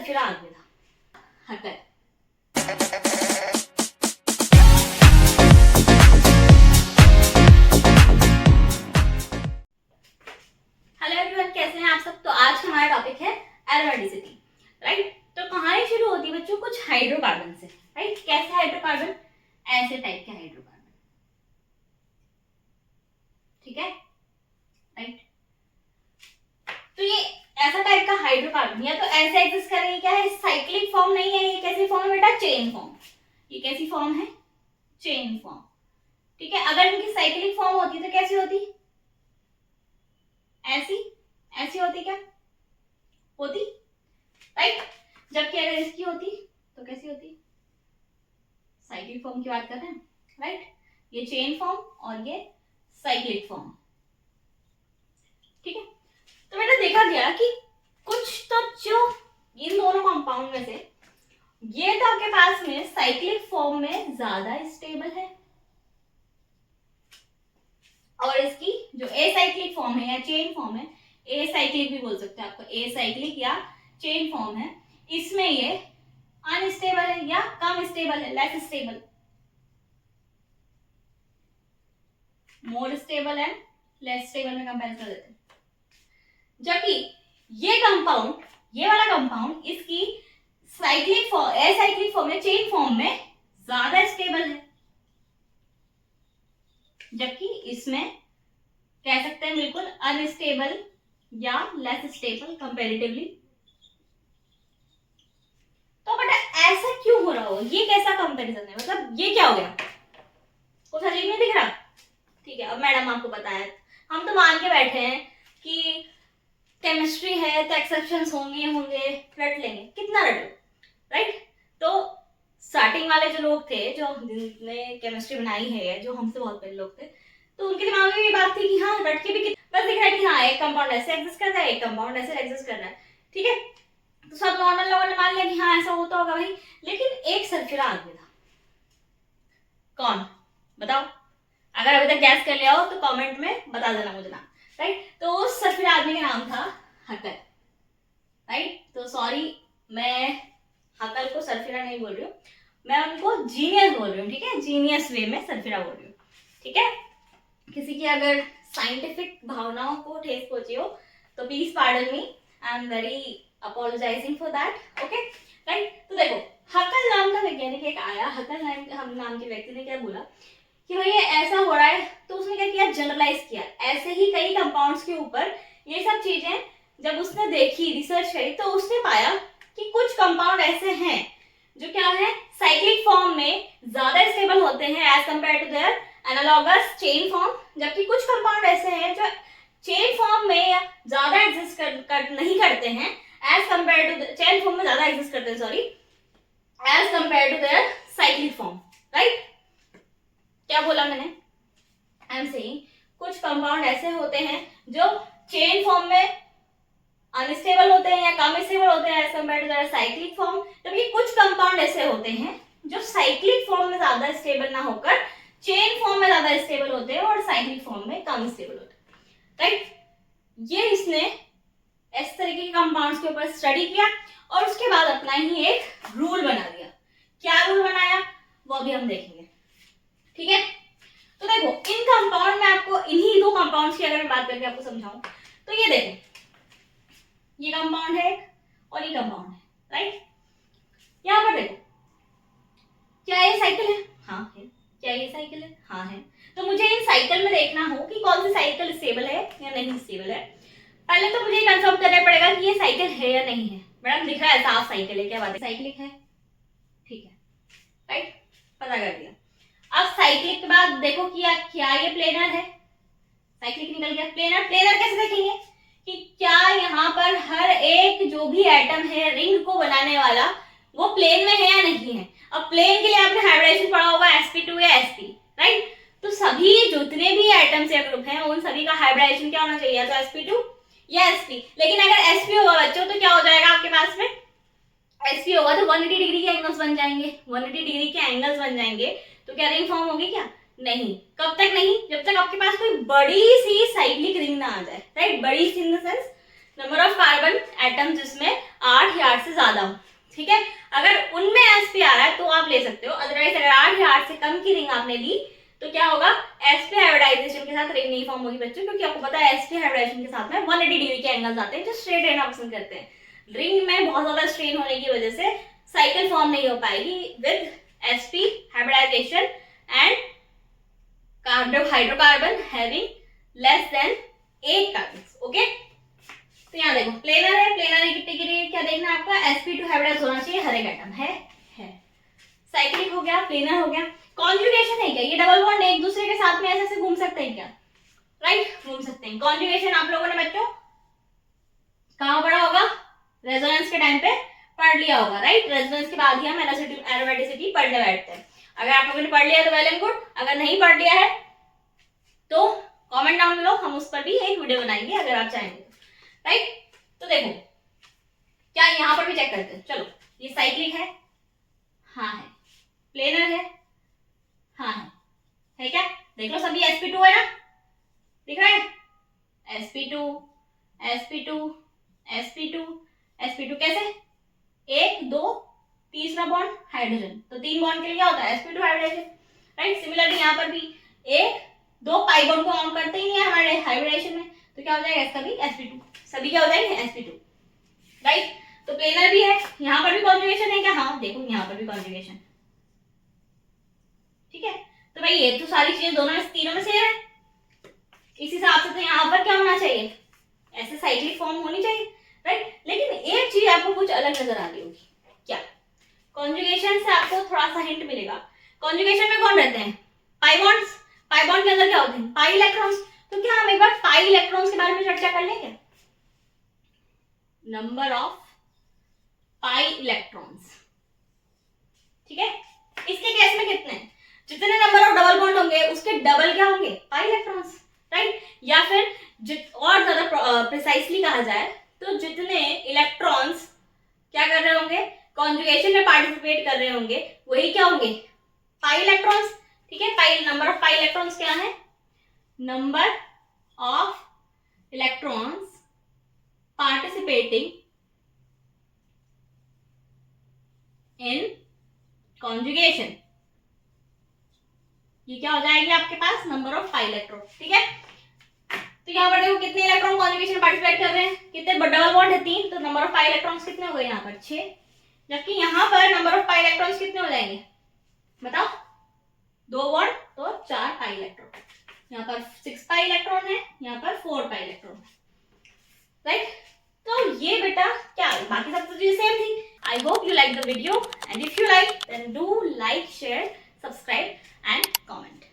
सरफिरा आदमी था हकर। Hello everyone, कैसे हैं आप सब। तो आज का हमारा टॉपिक है एरोमेटिसिटी, राइट। तो कहानी शुरू होती है बच्चों कुछ हाइड्रोकार्बन से, राइट। कैसे हाइड्रोकार्बन? ऐसे टाइप के हाइड्रोकार्बन, ठीक है, राइट। तो ये ऐसा टाइप का हाइड्रोकार्बन या तो ऐसे एग्जिस्ट करेंगे, क्या है, साइक्लिक फॉर्म नहीं है। ये कैसी फॉर्म है बेटा? Chain form. ये कैसी फॉर्म है? चेन फॉर्म, ठीक है। अगर इनकी साइक्लिक फॉर्म होती तो कैसी होती? ऐसी ऐसी होती, क्या होती, राइट। जबकि अगर इसकी होती तो कैसी होती? साइक्लिक फॉर्म की बात कर रहे हैं, राइट। ये चेन फॉर्म और ये साइक्लिक फॉर्म, ठीक है। तो बेटा देखा गया कि कुछ तो जो इन दोनों कंपाउंड में से ये तो आपके पास में साइक्लिक फॉर्म में ज्यादा स्टेबल है, और इसकी जो एसाइक्लिक फॉर्म है या चेन फॉर्म है, एसाइक्लिक भी बोल सकते हैं आपको, एसाइक्लिक या चेन फॉर्म है, इसमें ये अनस्टेबल है या कम स्टेबल है, less stable, more stable and less stable में कंपेयर कर देते हैं। जबकि ये कंपाउंड, ये वाला कंपाउंड इसकी साइक्लिक फॉर्म, एसाइक्लिक फॉर्म या चेन फॉर्म में ज्यादा स्टेबल है, जबकि इसमें कह सकते हैं बिल्कुल अनस्टेबल या लेस स्टेबल कंपैरेटिवली। तो बेटा ऐसा क्यों हो रहा हो? ये कैसा कंपैरिजन है? मतलब ये क्या हो गया? कुछ अजीब नहीं दिख रहा? ठीक है, अब मैडम आपको बताया, हम तो मान के बैठे हैं कि केमिस्ट्री है तो एक्सेप्शंस होंगे होंगे, रट लेंगे, कितना रटो, राइट। तो स्टार्टिंग वाले जो लोग थे, जो जिन्होंने केमिस्ट्री बनाई है, जो हमसे बहुत पहले लोग थे, तो उनके दिमाग में भी बात थी कि हाँ रट के भी बस दिख रहा है कि हाँ एक कंपाउंड ऐसे एग्जिस्ट करता है, एक कंपाउंड ऐसे एग्जिस्ट कर रहा है, ठीक है। तो सब नॉर्मल लोगों ने मान लिया कि हाँ ऐसा होता होगा भाई। लेकिन एक सरफिरा आदमी था, कौन बताओ? अगर अभी तक गैस कर लिया हो तो कमेंट में बता देना मुझे नाम, राइट। तो उस सरफिरा आदमी का नाम था हकर, राइट। तो सॉरी, मैं हकर को सरफिरा नहीं बोल रही हूँ, मैं उनको जीनियस बोल रही हूँ, ठीक है, जीनियस वे में सरफिरा बोल रही हूँ, ठीक है। किसी की अगर साइंटिफिक भावनाओं को ठेस पहुंची हो तो please pardon me, I am very apologising for that, okay, right. तो देखो हकल नाम का वैज्ञानिक एक आया, हकल नाम के व्यक्ति ने क्या बोला कि भाई ये ऐसा हो रहा है, तो उसने क्या किया, जनरलाइज किया। ऐसे ही कई कंपाउंड्स के ऊपर ये सब चीजें जब उसने देखी, रिसर्च करी, तो उसने पाया कि कुछ कंपाउंड ऐसे हैं जो क्या है, साइक्लिक फॉर्म में ज्यादा स्टेबल होते हैं as compare to their analogous chain form, जबकि कुछ कंपाउंड ऐसे हैं जो चेन फॉर्म में ज्यादा एग्जिस्ट नहीं करते हैं as compare to chain form में ज्यादा एग्जिस्ट करते हैं, sorry, as compare to their cyclic form, right. क्या बोला मैंने? आई एम सेइंग कुछ कंपाउंड ऐसे होते हैं जो चेन फॉर्म में अनस्टेबल होते हैं या कम स्टेबल होते हैं as compare to their cyclic form, जबकि कुछ कंपाउंड ऐसे होते हैं जो साइक्लिक फॉर्म में ज्यादा स्टेबल ना होकर चेन फॉर्म में ज्यादा स्टेबल होते हैं और साइक्लिक फॉर्म में कम स्टेबल होते हैं, राइट। ये इसने इस तरीके के कंपाउंड्स के ऊपर स्टडी किया और उसके बाद अपना ही एक रूल बना दिया। क्या रूल बनाया वो अभी हम देखेंगे, ठीक है। तो देखो इन कंपाउंड में आपको इन्हीं दो कंपाउंड्स की अगर मैं बात करके आपको समझाऊं तो ये देखो, ये कंपाउंड है और ये कंपाउंड है, राइट। यहां पर देखो, क्या ये साइकिल है? हाँ है। क्या ये साइकिल है? हाँ है। तो मुझे इन साइकिल में देखना हो कि कौन सी साइकिल स्टेबल है या नहीं स्टेबल है। पहले तो मुझे कंफर्म करना पड़ेगा कि ये साइकिल है या नहीं है। मैडम दिख रहा है साफ साइकिल है, क्या बात है, साइक्लिक है, ठीक है, राइट, पता कर दिया। अब साइक्लिक के बाद देखो कि क्या ये प्लेनर है? साइक्लिक निकल गया। प्लेनर, प्लेनर कैसे देखेंगे कि क्या यहाँ पर हर एक जो भी एटम है रिंग को बनाने वाला वो प्लेन में है या नहीं है। अब प्लेन के लिए आपने हाइब्रिडेशन पढ़ा होगा sp2 या sp, राइट। तो सभी जितने भी एटम्स या ग्रुप हैं उन सभी का हाइब्रिडेशन क्या होना चाहिए, तो sp2 या sp। लेकिन अगर sp होगा बच्चों तो क्या हो जाएगा आपके पास में, sp होगा तो 180 डिग्री के एंगल्स बन जाएंगे, 180 डिग्री के एंगल्स बन जाएंगे। तो क्या रिंग फॉर्म होगी? क्या नहीं। कब तक नहीं? जब तक आपके पास कोई बड़ी सी साइक्लिक रिंग ना आ जाए, राइट। बड़ी सी in the sense number of carbon atom जिसमें 8 या 8 से ज्यादा हो, ठीक है। अगर उनमें sp आ रहा है तो आप ले सकते हो, अदरवाइज अगर 8 या 8 से कम की रिंग आपने ली तो क्या होगा, sp हाइब्रिडाइजेशन के साथ रिंग नहीं फॉर्म होगी बच्चों, क्योंकि आपको पता है sp हाइब्रिडाइजेशन के साथ में 180 डिग्री के एंगल्स आते हैं जो स्ट्रेट रहना पसंद करते हैं। रिंग में बहुत ज्यादा स्ट्रेन होने की वजह से साइकिल फॉर्म नहीं हो पाएगी with sp hybridization and hydrocarbon having less than 8 carbons. Okay, तो यहाँ देखो प्लेनर है, प्लेनर इक्विटी के लिए क्या देखना है आपका, sp2 हाइब्रिडाइज होना चाहिए हर एक एटम, है। साइक्लिक हो गया, प्लेनर हो गया। कॉन्जुगेशन है क्या, ये डबल बॉन्ड एक दूसरे के साथ में ऐसे घूम सकते हैं क्या, राइट, घूम सकते हैं। कॉन्जुगेशन आप लोगों ने बच्चों कहाँ पढ़ा होगा, रेजोनेंस के टाइम पे पढ़ लिया होगा, राइट। रेजोनेंस के बाद ही हम एरोमेटिसिटी पढ़ने बैठते हैं। अगर आप लोगों ने पढ़ लिया तो वेल एंड गुड, अगर नहीं पढ़ लिया है तो कमेंट डाउन में लो, हम उस पर भी एक वीडियो बनाएंगे अगर आप चाहेंगे तो, राइट। तो देखो क्या यहाँ पर भी चेक करते हैं, चलो ये साइक्लिक है, हाँ है, प्लेनर है, हाँ है क्या, देख लो सभी sp2 है ना, दिख रहा है, sp2 sp2 sp2 sp2 कैसे, 1 2 तीसरा बॉन्ड हाइड्रोजन, तो 3 बॉन्ड के लिए क्या होता है sp2 हाइब्रिडाइजेशन, राइट। सिमिलरली यहाँ पर भी 1 2 पाई बॉन्ड को काउंट करते ही नहीं है हमारे हाइब्रिडाइजेशन में, तो क्या हो जाएगा इसका भी sp2, सभी क्या हो जाएंगे sp2, राइट। तो प्लेनर भी है, यहाँ पर भी कॉन्जुगेशन है क्या, हाँ देखो यहाँ पर भी कॉन्जुगेशन, ठीक है। तो भाई ये तो सारी चीजें दोनों में तीनों में सेम है, इस हिसाब से तो यहाँ पर क्या होना चाहिए, ऐसे साइक्लिक फॉर्म होनी चाहिए, राइट। लेकिन एक चीज आपको कुछ अलग नजर आ रही होगी, क्या, कॉन्जुगेशन से आपको थोड़ा सा हिंट मिलेगा। कॉन्जुगेशन में कौन रहते हैं, पाई बॉन्ड्स, पाई बॉन्ड के अंदर क्या होते हैं, पाई इलेक्ट्रॉन्स। तो क्या हम एक बार पाई इलेक्ट्रॉन्स के बारे में चर्चा कर लें क्या, नंबर ऑफ पाई इलेक्ट्रॉन्स, ठीक है। इसके केस में कितने, जितने नंबर ऑफ डबल बॉन्ड होंगे उसके डबल क्या होंगे, पाई इलेक्ट्रॉन्स, राइट। या फिर और ज्यादा प्रिसाइसली कहा जाए तो जितने इलेक्ट्रॉन्स क्या कर रहे होंगे, कॉन्जुगेशन में पार्टिसिपेट कर रहे होंगे, वही क्या होंगे, पाई इलेक्ट्रॉन्स, ठीक है। पाई, नंबर ऑफ पाई इलेक्ट्रॉन्स क्या है, number of electrons participating in conjugation, ये क्या हो जाएगी आपके पास, नंबर ऑफ पाई इलेक्ट्रॉन, ठीक है। तो यहाँ पर देखो कितने इलेक्ट्रॉन कॉन्जुगेशन में पार्टिसिपेट कर रहे हैं, कितने, डबल बॉन्ड है 3, तो नंबर ऑफ पाई इलेक्ट्रॉन्स कितने हो गए यहाँ पर 6, जबकि यहाँ पर नंबर ऑफ पाई इलेक्ट्रॉन्स कितने हो जाएंगे बताओ, 2 बॉन्ड तो 4 पाई इलेक्ट्रॉन, यहाँ पर 6 पाई इलेक्ट्रॉन है, यहाँ पर 4 पाई इलेक्ट्रॉन, राइट। तो ये बेटा क्या है, बाकी सब तो चीजें सेम थी। I hope you like the video, and if you like then do like, share, subscribe and comment.